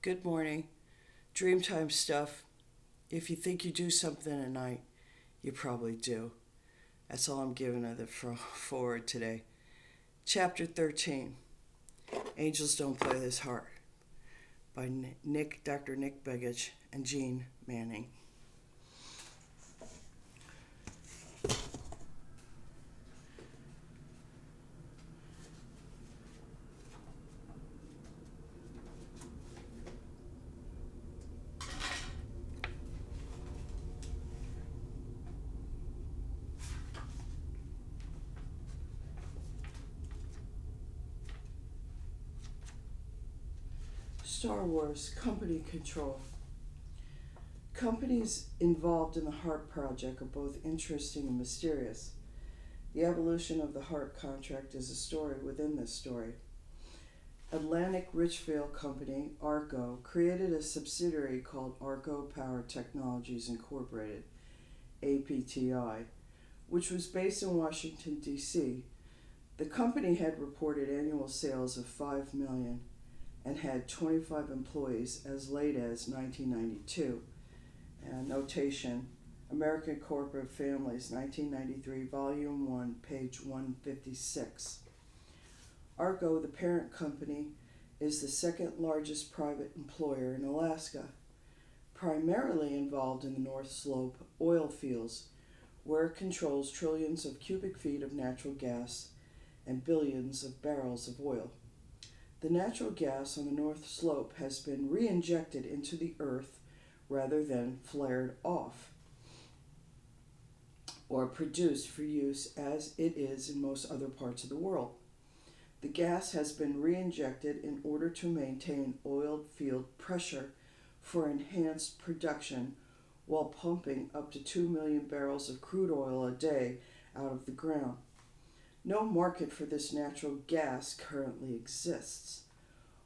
Good morning. Dreamtime stuff. If you think you do something at night, you probably do. That's all I'm giving of the forward today. Chapter 13. Angels Don't Play This Hard by Dr. Nick Begich and Jeane Manning. Star Wars Company Control. Companies involved in the HAARP project are both interesting and mysterious. The evolution of the HAARP contract is a story within this story. Atlantic Richfield Company, ARCO, created a subsidiary called ARCO Power Technologies Incorporated, APTI, which was based in Washington, D.C. The company had reported annual sales of $5 million and had 25 employees as late as 1992. Notation, American Corporate Families, 1993, Volume 1, page 156. ARCO, the parent company, is the second largest private employer in Alaska, primarily involved in the North Slope oil fields, where it controls trillions of cubic feet of natural gas and billions of barrels of oil. The natural gas on the North Slope has been re-injected into the earth rather than flared off or produced for use as it is in most other parts of the world. The gas has been re-injected in order to maintain oil field pressure for enhanced production while pumping up to 2 million barrels of crude oil a day out of the ground. No market for this natural gas currently exists,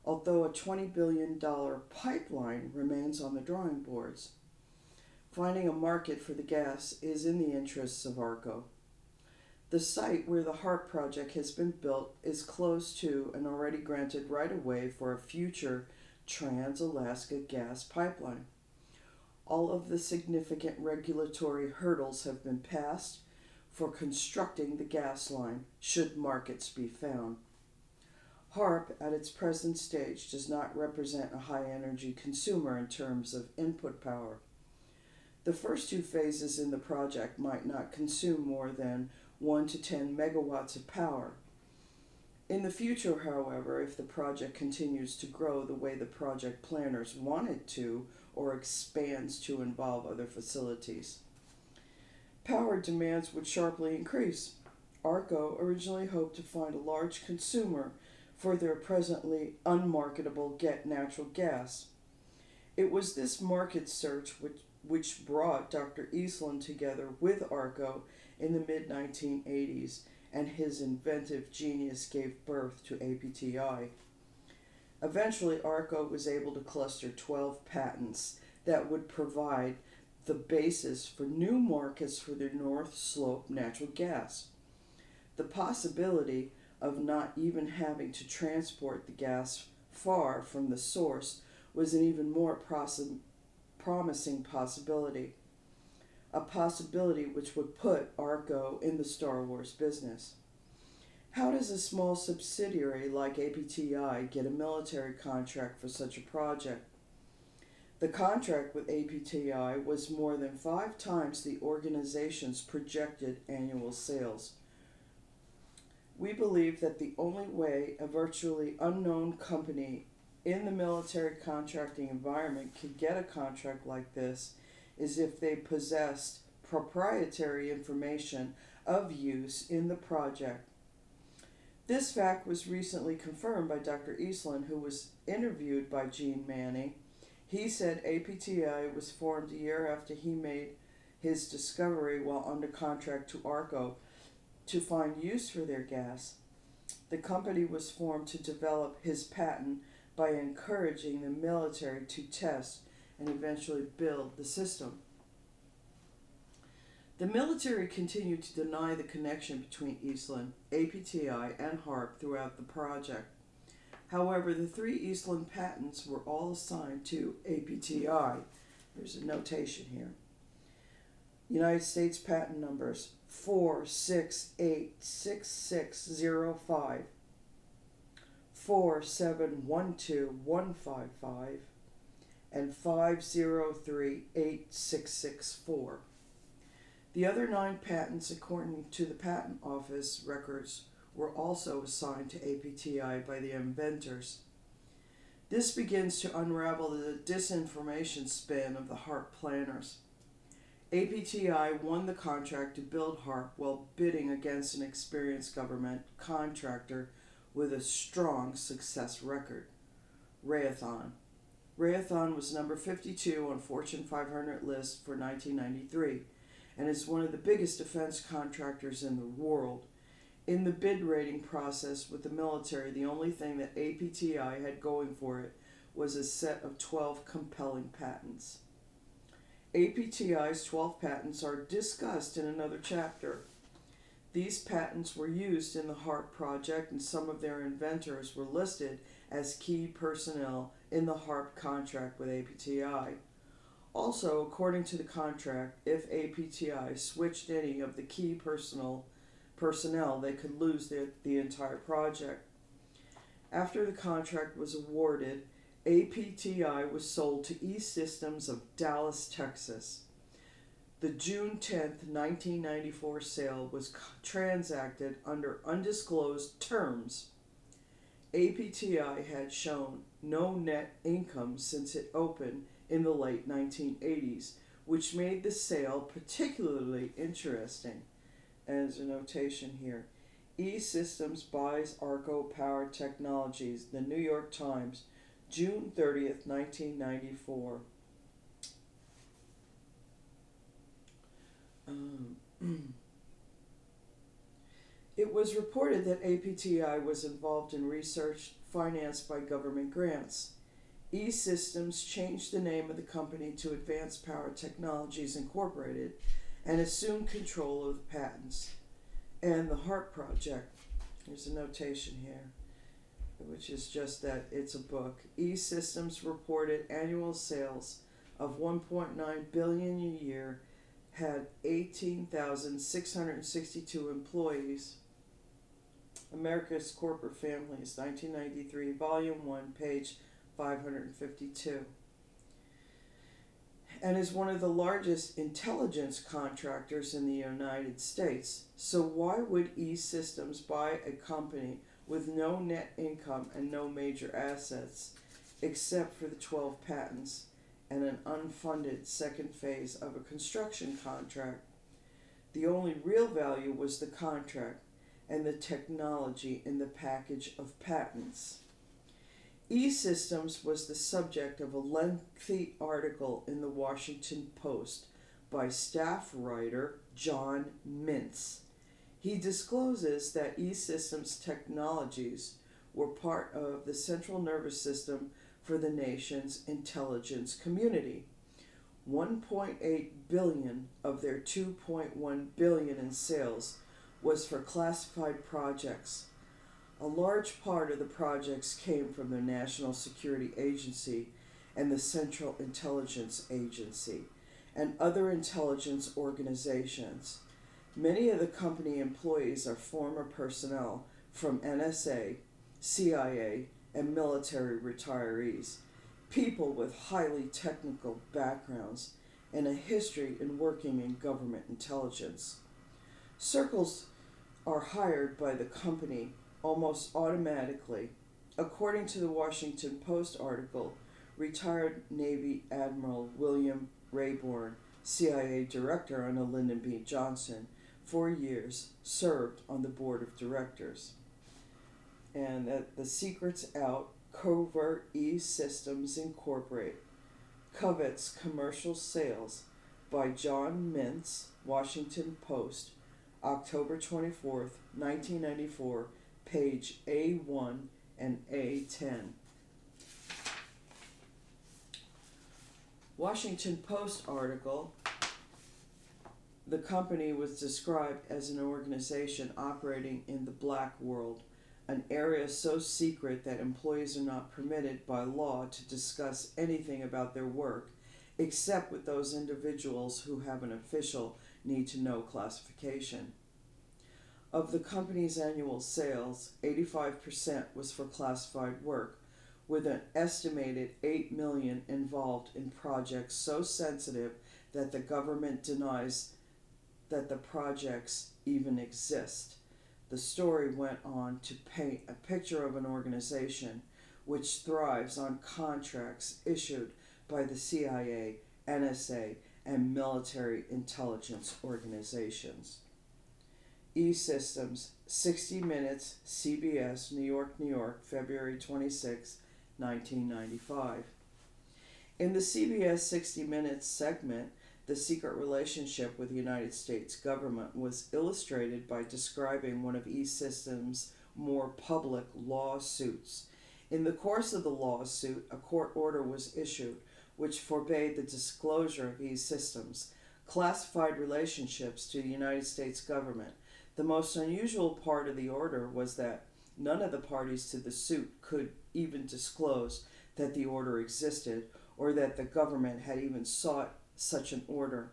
although a $20 billion pipeline remains on the drawing boards. Finding a market for the gas is in the interests of ARCO. The site where the HAARP project has been built is close to an already granted right-of-way for a future Trans-Alaska gas pipeline. All of the significant regulatory hurdles have been passed for constructing the gas line, should markets be found. HAARP, at its present stage, does not represent a high-energy consumer in terms of input power. The first two phases in the project might not consume more than 1 to 10 megawatts of power. In the future, however, if the project continues to grow the way the project planners want it to, or expands to involve other facilities, power demands would sharply increase. ARCO originally hoped to find a large consumer for their presently unmarketable natural gas. It was this market search which brought Dr. Eastland together with ARCO in the mid-1980s, and his inventive genius gave birth to APTI. Eventually, ARCO was able to cluster 12 patents that would provide the basis for new markets for the North Slope natural gas. The possibility of not even having to transport the gas far from the source was an even more promising possibility, a possibility which would put ARCO in the Star Wars business. How does a small subsidiary like APTI get a military contract for such a project? The contract with APTI was more than 5 times the organization's projected annual sales. We believe that the only way a virtually unknown company in the military contracting environment could get a contract like this is if they possessed proprietary information of use in the project. This fact was recently confirmed by Dr. Eastland, who was interviewed by Jeane Manning. He said APTI was formed a year after he made his discovery while under contract to ARCO to find use for their gas. The company was formed to develop his patent by encouraging the military to test and eventually build the system. The military continued to deny the connection between Eastland, APTI, and HAARP throughout the project. However, the 3 Eastland patents were all assigned to APTI. There's a notation here. United States patent numbers 4686605, 4712155, and 5038664. The other 9 patents, according to the Patent Office records, were also assigned to APTI by the inventors. This begins to unravel the disinformation spin of the HAARP planners. APTI won the contract to build HAARP while bidding against an experienced government contractor with a strong success record, Raytheon. Raytheon was number 52 on Fortune 500 list for 1993 and is one of the biggest defense contractors in the world. In the bid rating process with the military, the only thing that APTI had going for it was a set of 12 compelling patents. APTI's 12 patents are discussed in another chapter. These patents were used in the HAARP project, and some of their inventors were listed as key personnel in the HAARP contract with APTI. Also, according to the contract, if APTI switched any of the key personnel, they could lose the entire project. After the contract was awarded, APTI was sold to E-Systems of Dallas, Texas. The June 10, 1994 sale was transacted under undisclosed terms. APTI had shown no net income since it opened in the late 1980s, which made the sale particularly interesting. And there's a notation here. E-Systems buys Arco Power Technologies, the New York Times, June 30th, 1994. It was reported that APTI was involved in research financed by government grants. E-Systems changed the name of the company to Advanced Power Technologies Incorporated and assumed control of the patents and the HAARP project. There's a notation here, which is just that it's a book. E-Systems reported annual sales of $1.9 billion a year, had 18,662 employees. America's Corporate Families, 1993, Volume 1, page 552. And is one of the largest intelligence contractors in the United States. So why would E-Systems buy a company with no net income and no major assets, except for the 12 patents and an unfunded second phase of a construction contract? The only real value was the contract and the technology in the package of patents. E-Systems was the subject of a lengthy article in the Washington Post by staff writer John Mintz. He discloses that E-Systems technologies were part of the central nervous system for the nation's intelligence community. 1.8 billion of their 2.1 billion in sales was for classified projects. A large part of the projects came from the National Security Agency and the Central Intelligence Agency and other intelligence organizations. Many of the company employees are former personnel from NSA, CIA, and military retirees, people with highly technical backgrounds and a history in working in government intelligence. Circles are hired by the company almost automatically. According to the Washington Post article, retired Navy Admiral William Rayburn, CIA director under Lyndon B. Johnson, 4 years, served on the board of directors. And the secret's out, Covert E-Systems Incorporated covets commercial sales by John Mintz, Washington Post, October 24th, 1994, page A1 and A10. Washington Post article, the company was described as an organization operating in the black world, an area so secret that employees are not permitted by law to discuss anything about their work except with those individuals who have an official need-to-know classification. Of the company's annual sales, 85% was for classified work, with an estimated 8 million involved in projects so sensitive that the government denies that the projects even exist. The story went on to paint a picture of an organization which thrives on contracts issued by the CIA, NSA, and military intelligence organizations. E-Systems, 60 Minutes, CBS, New York, February 26, 1995. In the CBS 60 Minutes segment, the secret relationship with the United States government was illustrated by describing one of E-Systems' more public lawsuits. In the course of the lawsuit, a court order was issued which forbade the disclosure of E-Systems' classified relationships to the United States government. The most unusual part of the order was that none of the parties to the suit could even disclose that the order existed or that the government had even sought such an order.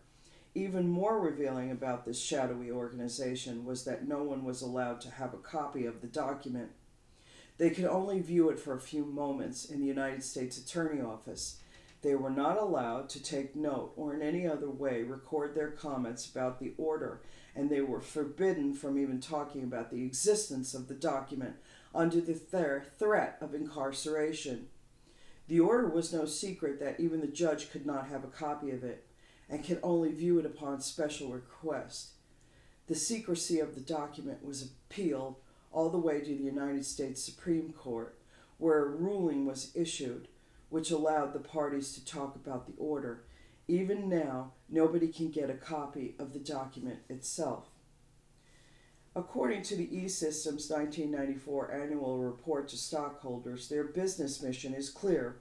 Even more revealing about this shadowy organization was that no one was allowed to have a copy of the document. They could only view it for a few moments in the United States Attorney Office. They were not allowed to take note or in any other way record their comments about the order, and they were forbidden from even talking about the existence of the document under the threat of incarceration. The order was no secret that even the judge could not have a copy of it and could only view it upon special request. The secrecy of the document was appealed all the way to the United States Supreme Court, where a ruling was issued which allowed the parties to talk about the order. Even now, nobody can get a copy of the document itself. According to the E-Systems 1994 annual report to stockholders, their business mission is clear.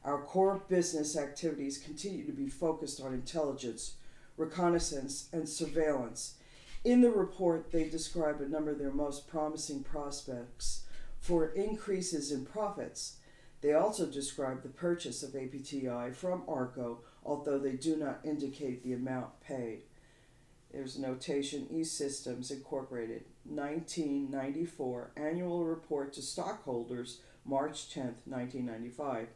Our core business activities continue to be focused on intelligence, reconnaissance, and surveillance. In the report, they describe a number of their most promising prospects for increases in profits. They also describe the purchase of APTI from ARCO, although they do not indicate the amount paid. There's notation E-Systems Incorporated, 1994 Annual Report to Stockholders, March 10, 1995.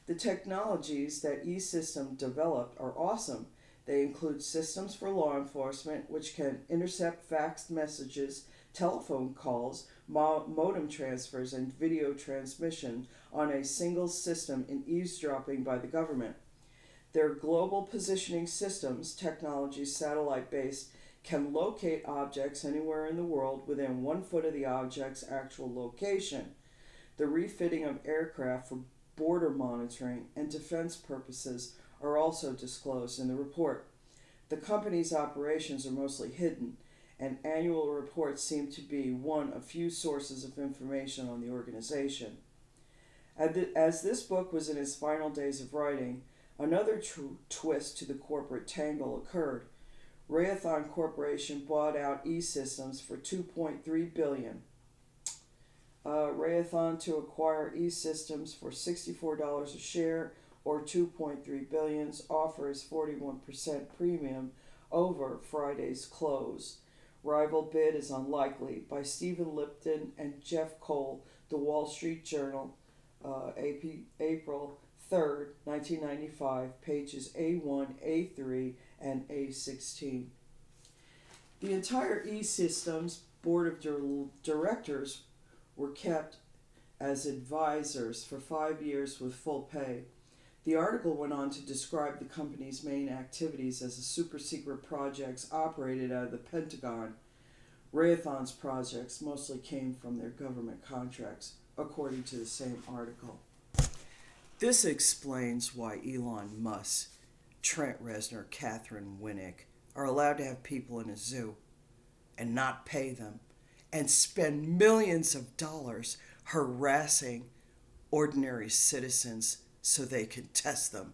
The technologies that E-Systems developed are awesome. They include systems for law enforcement, which can intercept faxed messages, telephone calls, modem transfers, and video transmission on a single system in eavesdropping by the government. Their global positioning systems, technology satellite-based, can locate objects anywhere in the world within 1 foot of the object's actual location. The refitting of aircraft for border monitoring and defense purposes are also disclosed in the report. The company's operations are mostly hidden, and annual reports seem to be one of few sources of information on the organization. As this book was in its final days of writing, another twist to the corporate tangle occurred. Raytheon Corporation bought out E-Systems for $2.3 billion. Raytheon to acquire E-Systems for $64 a share or $2.3 billion. Offer is 41% premium over Friday's close. Rival bid is unlikely. By Stephen Lipton and Jeff Cole, The Wall Street Journal, April 3rd, 1995, pages A1, A3, and A16. The entire E-Systems Board of Directors were kept as advisors for 5 years with full pay. The article went on to describe the company's main activities as a super-secret projects operated out of the Pentagon. Raytheon's projects mostly came from their government contracts, according to the same article. This explains why Elon Musk, Trent Reznor, Catherine Winnick are allowed to have people in a zoo and not pay them and spend millions of dollars harassing ordinary citizens so they can test them.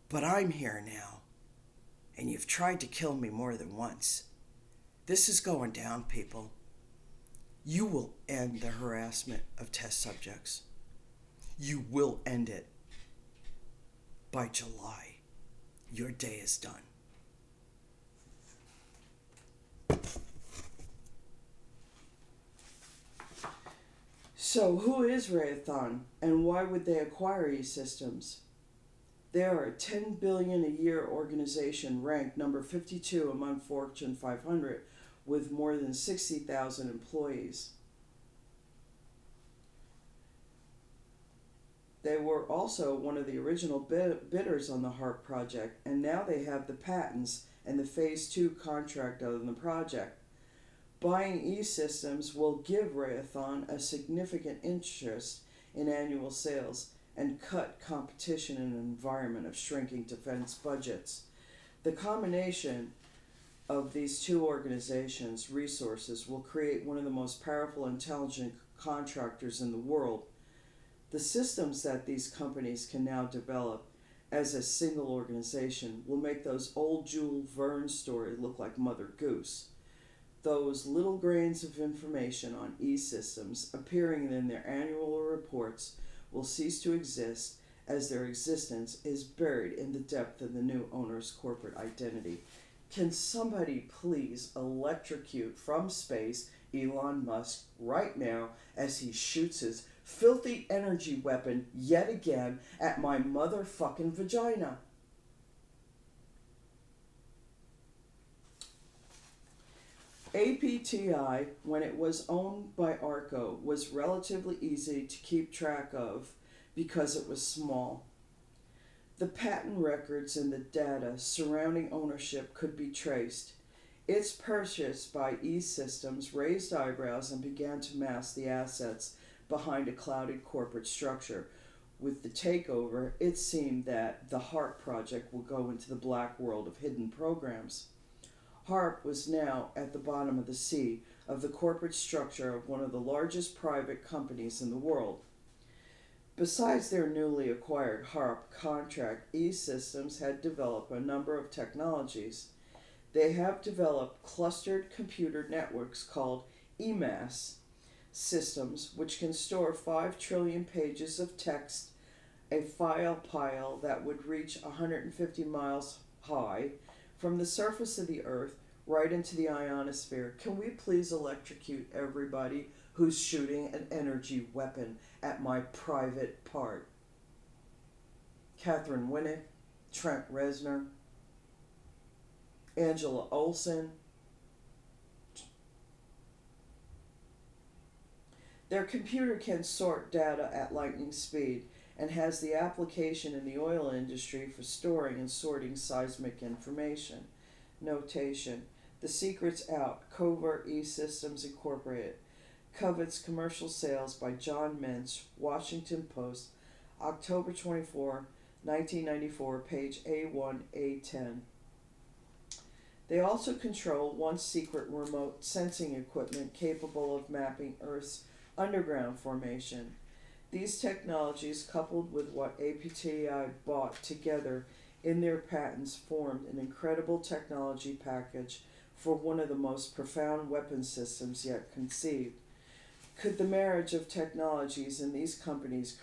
But I'm here now, and you've tried to kill me more than once. This is going down, people. You will end the harassment of test subjects. You will end it by July. Your day is done. So who is Raytheon and why would they acquire E-Systems? They are a $10 billion a year organization ranked number 52 among Fortune 500 with more than 60,000 employees. They were also one of the original bidders on the HAARP project, and now they have the patents and the Phase 2 contract on the project. Buying E-Systems will give Raytheon a significant interest in annual sales and cut competition in an environment of shrinking defense budgets. The combination of these two organizations' resources will create one of the most powerful intelligent contractors in the world. The systems that these companies can now develop as a single organization will make those old Jules Verne stories look like Mother Goose. Those little grains of information on E-Systems appearing in their annual reports will cease to exist as their existence is buried in the depth of the new owner's corporate identity. Can somebody please electrocute from space Elon Musk right now as he shoots his filthy energy weapon yet again at my motherfucking vagina? APTI, when it was owned by Arco, was relatively easy to keep track of because it was small. The patent records and the data surrounding ownership could be traced. Its purchase by E-Systems raised eyebrows and began to mask the assets behind a clouded corporate structure. With the takeover, it seemed that the HAARP project will go into the black world of hidden programs. HAARP was now at the bottom of the sea of the corporate structure of one of the largest private companies in the world. Besides their newly acquired HAARP contract, E-Systems had developed a number of technologies. They have developed clustered computer networks called EMAS systems, which can store 5 trillion pages of text, a file pile that would reach 150 miles high, from the surface of the Earth right into the ionosphere. Can we please electrocute everybody who's shooting an energy weapon at my private part? Catherine Winnick, Trent Reznor, Angela Olsen. Their computer can sort data at lightning speed and has the application in the oil industry for storing and sorting seismic information. Notation: the secret's out. Covert E-Systems Incorporated. Covets commercial sales by John Mintz, Washington Post, October 24, 1994, page A1, A10. They also control one secret remote sensing equipment capable of mapping Earth's underground formation. These technologies, coupled with what APTI bought together in their patents, formed an incredible technology package for one of the most profound weapon systems yet conceived. Could the marriage of technologies in these companies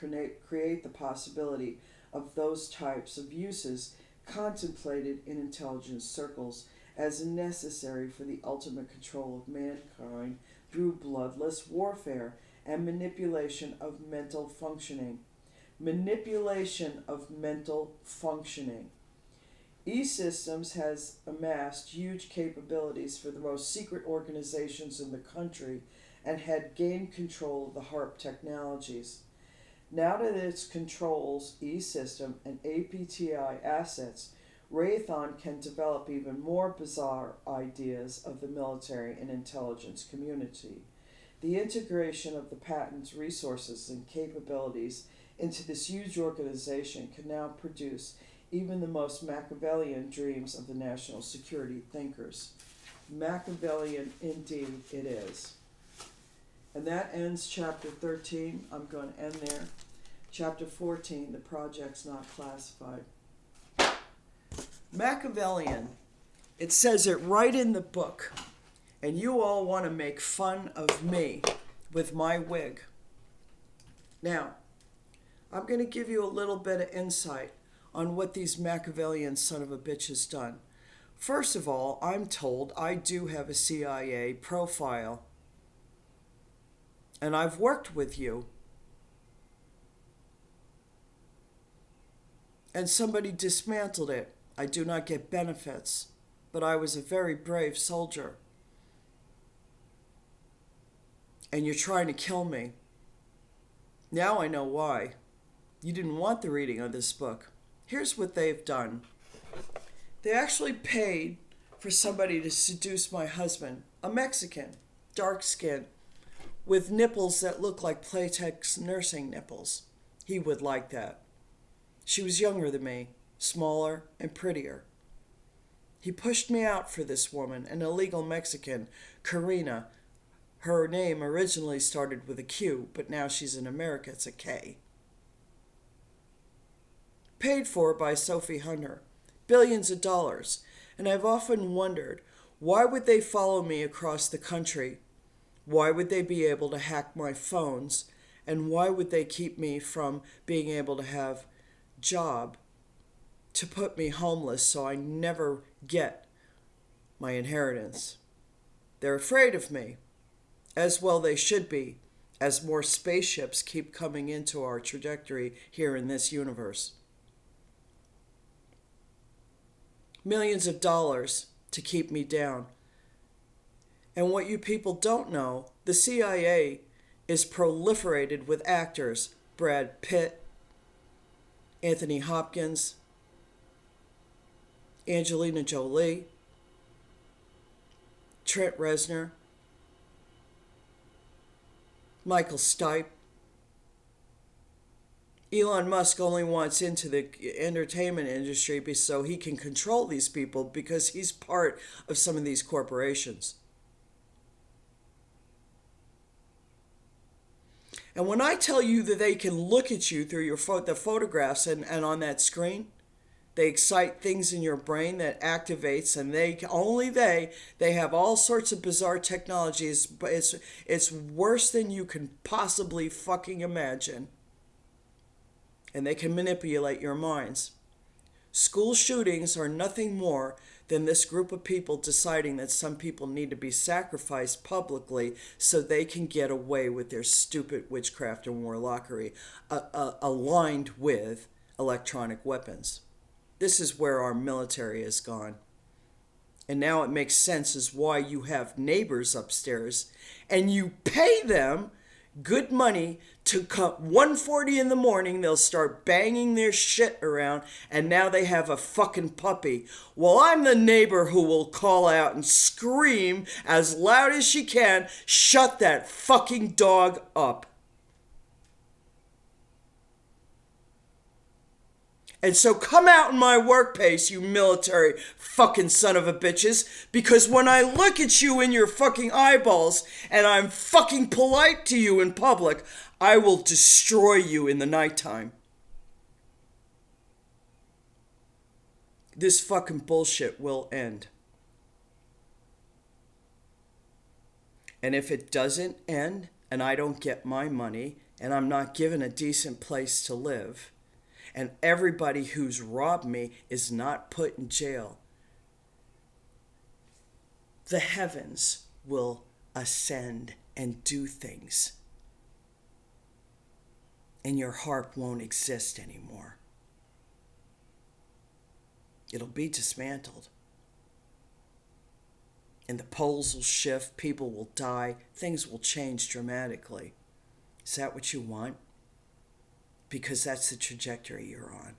create the possibility of those types of uses contemplated in intelligence circles as necessary for the ultimate control of mankind through bloodless warfare and manipulation of mental functioning? Manipulation of mental functioning. E-Systems has amassed huge capabilities for the most secret organizations in the country and had gained control of the HAARP technologies. Now that it controls E-System and APTI assets, Raytheon can develop even more bizarre ideas of the military and intelligence community. The integration of the patents, resources, and capabilities into this huge organization can now produce even the most Machiavellian dreams of the national security thinkers. Machiavellian indeed it is. And that ends chapter 13. I'm going to end there. Chapter 14, the project's not classified. Machiavellian, it says it right in the book. And you all want to make fun of me with my wig. Now, I'm going to give you a little bit of insight on what these Machiavellian son of a bitch has done. First of all, I'm told I do have a CIA profile. And I've worked with you. And somebody dismantled it. I do not get benefits, but I was a very brave soldier. And you're trying to kill me. Now I know why. You didn't want the reading of this book. Here's what they've done. They actually paid for somebody to seduce my husband, a Mexican, dark skin, with nipples that look like Playtex nursing nipples. He would like that. She was younger than me, smaller and prettier. He pushed me out for this woman, an illegal Mexican, Karina. Her name originally started with a Q, but now she's in America, it's a K. Paid for by Sophie Hunter. Billions of dollars. And I've often wondered, why would they follow me across the country? Why would they be able to hack my phones? And why would they keep me from being able to have job to put me homeless so I never get my inheritance? They're afraid of me, as well they should be, as more spaceships keep coming into our trajectory here in this universe. Millions of dollars to keep me down. And what you people don't know, the CIA is proliferated with actors. Brad Pitt, Anthony Hopkins, Angelina Jolie, Trent Reznor, Michael Stipe. Elon Musk only wants into the entertainment industry so he can control these people because he's part of some of these corporations. And when I tell you that they can look at you through your the photographs and on that screen, they excite things in your brain that activates, and they have all sorts of bizarre technologies, but it's worse than you can possibly fucking imagine. And they can manipulate your minds. School shootings are nothing more than this group of people deciding that some people need to be sacrificed publicly so they can get away with their stupid witchcraft and warlockery, aligned with electronic weapons. This is where our military has gone. And now it makes sense as why you have neighbors upstairs and you pay them good money to come 1:40 in the morning, they'll start banging their shit around, and now they have a fucking puppy. Well, I'm the neighbor who will call out and scream as loud as she can, shut that fucking dog up. And so come out in my workplace, you military fucking son of a bitches, because when I look at you in your fucking eyeballs and I'm fucking polite to you in public, I will destroy you in the nighttime. This fucking bullshit will end. And if it doesn't end and I don't get my money and I'm not given a decent place to live, and everybody who's robbed me is not put in jail, the heavens will ascend and do things. And your HAARP won't exist anymore. It'll be dismantled. And the poles will shift, people will die, things will change dramatically. Is that what you want? Because that's the trajectory you're on.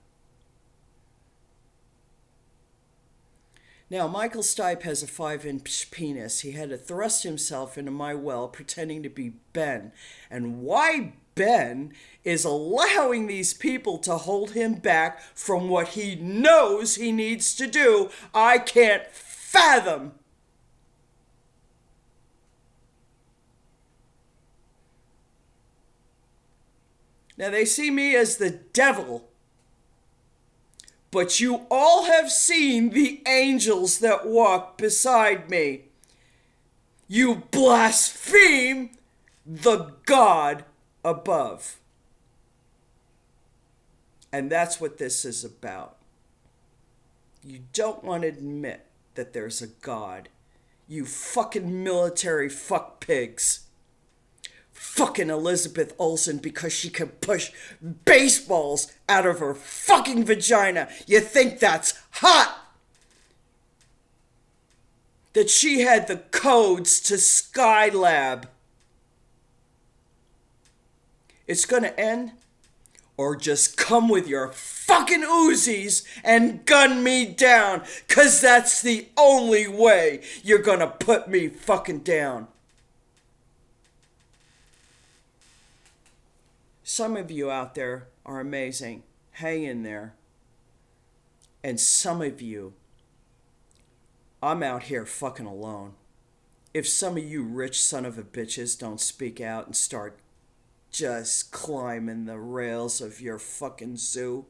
Now, Michael Stipe has a 5-inch penis. He had to thrust himself into my well pretending to be Ben. And why Ben is allowing these people to hold him back from what he knows he needs to do, I can't fathom. Now, they see me as the devil, but you all have seen the angels that walk beside me. You blaspheme the God above. And that's what this is about. You don't want to admit that there's a God. You fucking military fuck pigs. Fucking Elizabeth Olsen because she can push baseballs out of her fucking vagina. You think that's hot? That she had the codes to Skylab. It's gonna end, or just come with your fucking Uzis and gun me down, 'cause that's the only way you're gonna put me fucking down. Some of you out there are amazing. Hang in there. And some of you, I'm out here fucking alone. If some of you rich son of a bitches don't speak out and start just climbing the rails of your fucking zoo,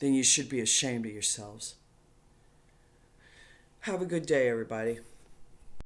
then you should be ashamed of yourselves. Have a good day, everybody.